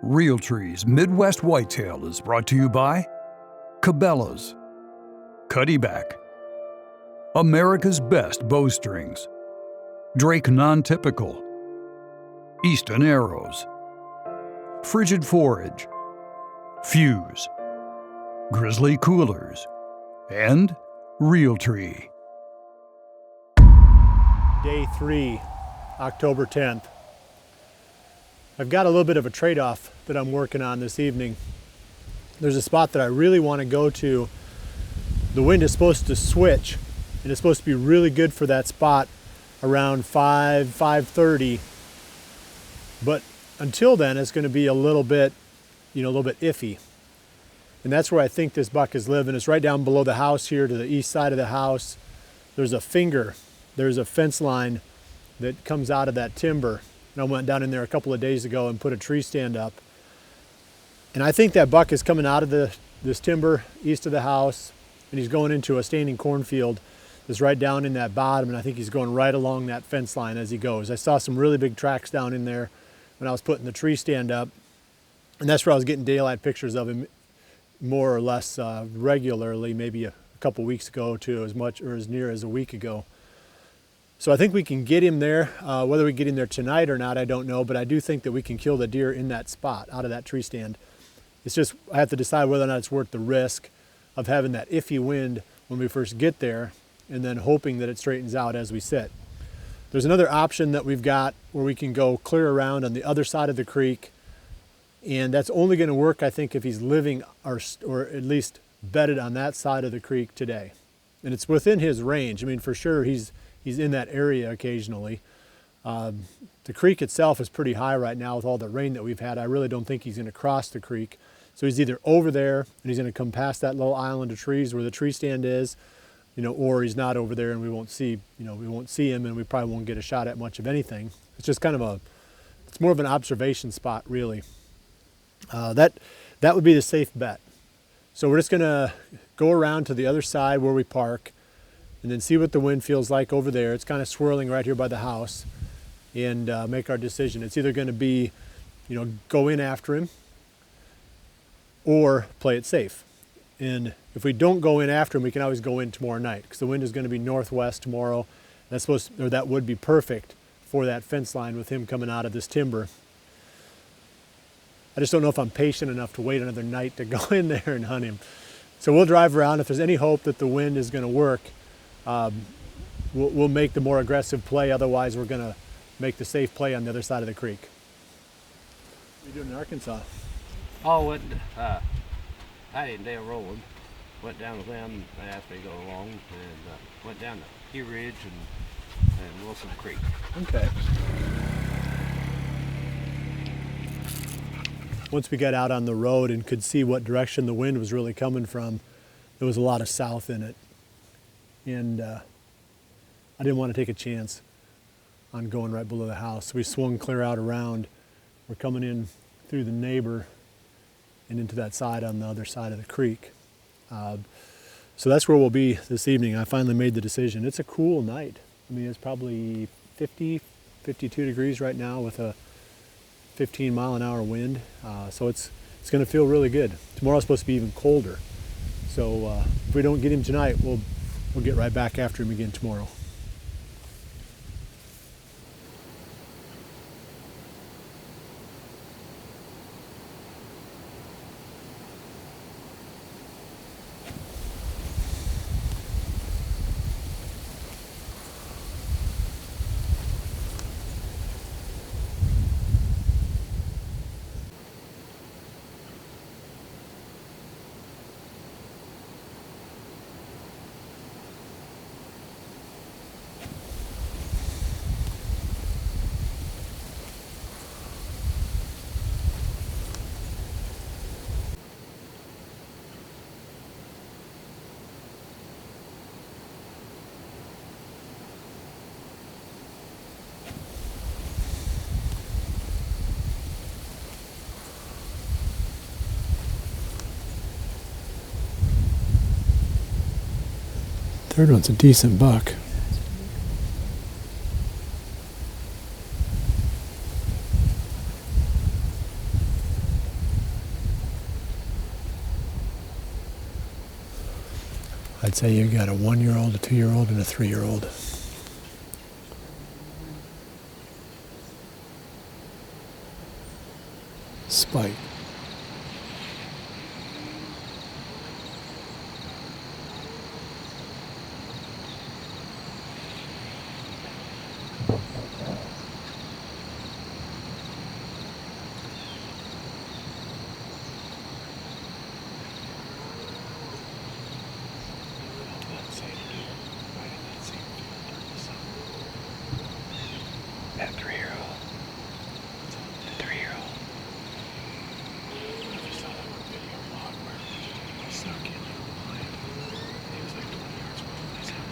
Realtree's Midwest Whitetail is brought to you by Cabela's, Cuddyback, America's Best Bowstrings, Drake Non-Typical, Easton Arrows, Frigid Forage, Fuse, Grizzly Coolers, and Realtree. Day 3, October 10th. I've got a little bit of a trade-off that I'm working on this evening. There's a spot that I really want to go to. The wind is supposed to switch, and it's supposed to be really good for that spot around 5:30. But until then, it's going to be a little bit iffy. And that's where I think this buck is living. It's right down below the house here to the east side of the house. There's a fence line that comes out of that timber. And I went down in there a couple of days ago and put a tree stand up. And I think that buck is coming out of this timber east of the house, and he's going into a standing cornfield that's right down in that bottom, and I think he's going right along that fence line as he goes. I saw some really big tracks down in there when I was putting the tree stand up, and that's where I was getting daylight pictures of him more or less regularly, maybe a couple weeks ago to as much or as near as a week ago. So I think we can get him there. Whether we get him there tonight or not, I don't know, but I do think that we can kill the deer in that spot out of that tree stand. It's just, I have to decide whether or not it's worth the risk of having that iffy wind when we first get there and then hoping that it straightens out as we sit. There's another option that we've got where we can go clear around on the other side of the creek, and that's only going to work, I think, if he's living or at least bedded on that side of the creek today. And it's within his range. I mean, for sure, he's in that area occasionally. The creek itself is pretty high right now with all the rain that we've had. I really don't think he's going to cross the creek. So he's either over there and he's going to come past that little island of trees where the tree stand is, or he's not over there and we won't see him, and we probably won't get a shot at much of anything. It's just kind of it's more of an observation spot, really. That would be the safe bet. So we're just going to go around to the other side where we park and then see what the wind feels like over there. It's kind of swirling right here by the house, and make our decision. It's either going to be, go in after him or play it safe. And if we don't go in after him, we can always go in tomorrow night because the wind is going to be northwest tomorrow. That would be perfect for that fence line with him coming out of this timber. I just don't know if I'm patient enough to wait another night to go in there and hunt him. So we'll drive around. If there's any hope that the wind is going to work, we'll make the more aggressive play. Otherwise, we're going to make the safe play on the other side of the creek. What are you doing in Arkansas? Oh, I didn't Dale Road. Went down with them. They asked me to go along, and went down to Key Ridge and Wilson Creek. Okay. Once we got out on the road and could see what direction the wind was really coming from, there was a lot of south in it. And I didn't want to take a chance on going right below the house. So we swung clear out around. We're coming in through the neighbor and into that side on the other side of the creek. So that's where we'll be this evening. I finally made the decision. It's a cool night. I mean, it's probably 50, 52 degrees right now with a 15-mile-an-hour wind. So it's going to feel really good. Tomorrow's supposed to be even colder. So if we don't get him tonight, we'll get right back after him again tomorrow. Third one's a decent buck. I'd say you've got a 1-year-old, a 2-year-old, and a 3-year-old. Spike. That 3-year-old. The 3-year-old. I just saw that one video log where he snuck in the blind. He was like 20 yards away from his head.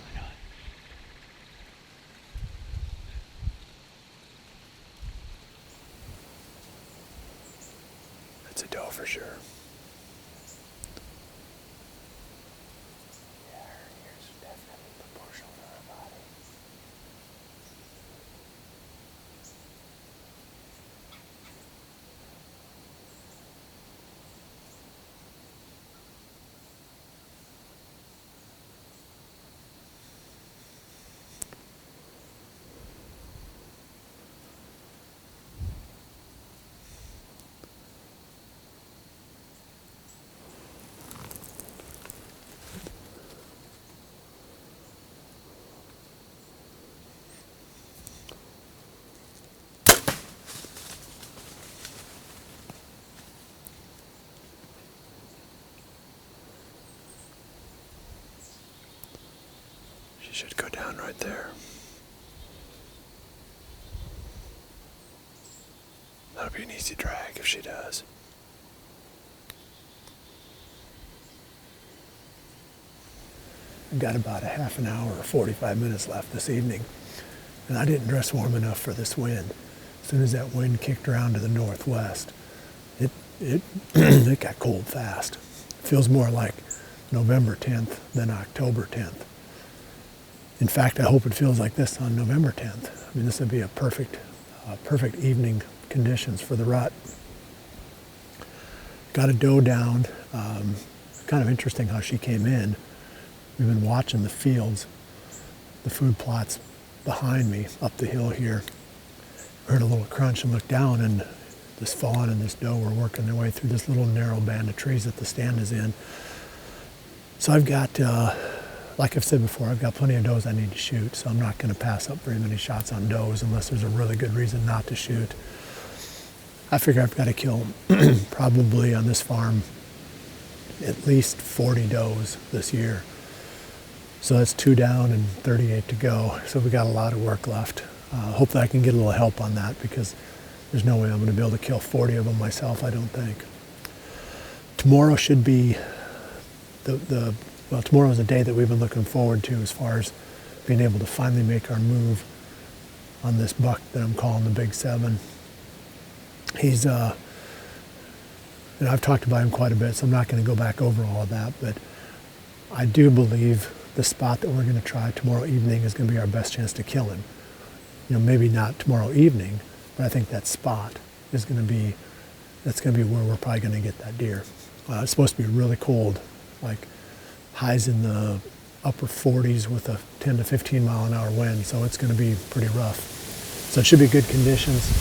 I know it. That's a doe for sure. She should go down right there. That'll be an easy drag if she does. I've got about a half an hour or 45 minutes left this evening, and I didn't dress warm enough for this wind. As soon as that wind kicked around to the northwest, it got cold fast. It feels more like November 10th than October 10th. In fact, I hope it feels like this on November 10th. I mean, this would be a perfect evening conditions for the rut. Got a doe down. Kind of interesting how she came in. We've been watching the fields, the food plots behind me up the hill here. Heard a little crunch and looked down, and this fawn and this doe were working their way through this little narrow band of trees that the stand is in. So I've got, like I've said before, I've got plenty of does I need to shoot, so I'm not going to pass up very many shots on does unless there's a really good reason not to shoot. I figure I've got to kill probably on this farm at least 40 does this year. So that's 2 down and 38 to go. So we got a lot of work left. Hopefully I can get a little help on that, because there's no way I'm going to be able to kill 40 of them myself, I don't think. Tomorrow should be well, tomorrow is a day that we've been looking forward to as far as being able to finally make our move on this buck that I'm calling the Big 7. He's, and I've talked about him quite a bit, so I'm not going to go back over all of that, but I do believe the spot that we're going to try tomorrow evening is going to be our best chance to kill him. You know, maybe not tomorrow evening, but I think that spot is going to be, that's going to be where we're probably going to get that deer. It's supposed to be really cold, like highs in the upper 40s with a 10 to 15 mile an hour wind, so it's going to be pretty rough. So it should be good conditions.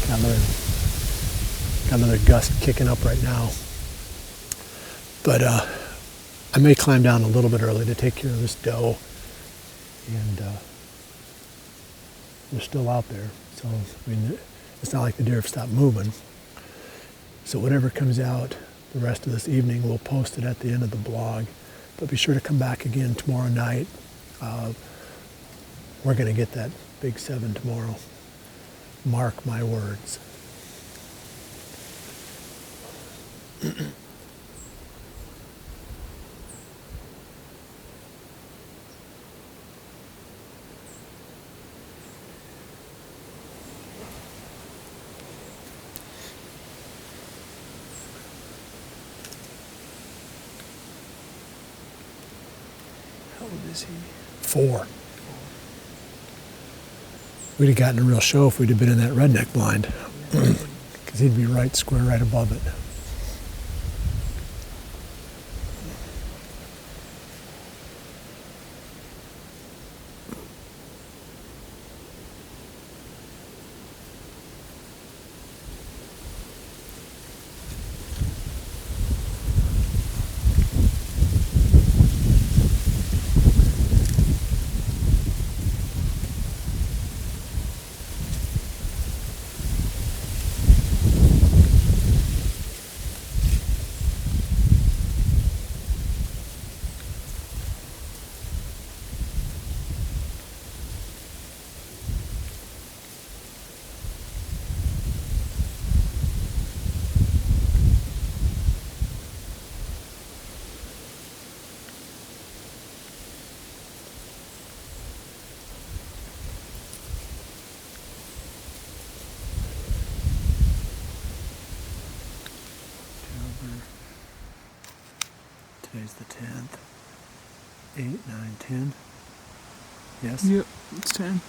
Got another gust kicking up right now. But I may climb down a little bit early to take care of this doe, and they're still out there. So, I mean, it's not like the deer have stopped moving. So whatever comes out the rest of this evening, we'll post it at the end of the blog. But be sure to come back again tomorrow night. We're going to get that Big 7 tomorrow. Mark my words. How old is he? 4. We'd have gotten a real show if we'd have been in that redneck blind, because he'd be right square right above it. Today's the 10th. 8, 9, 10. Yes? Yep, it's 10.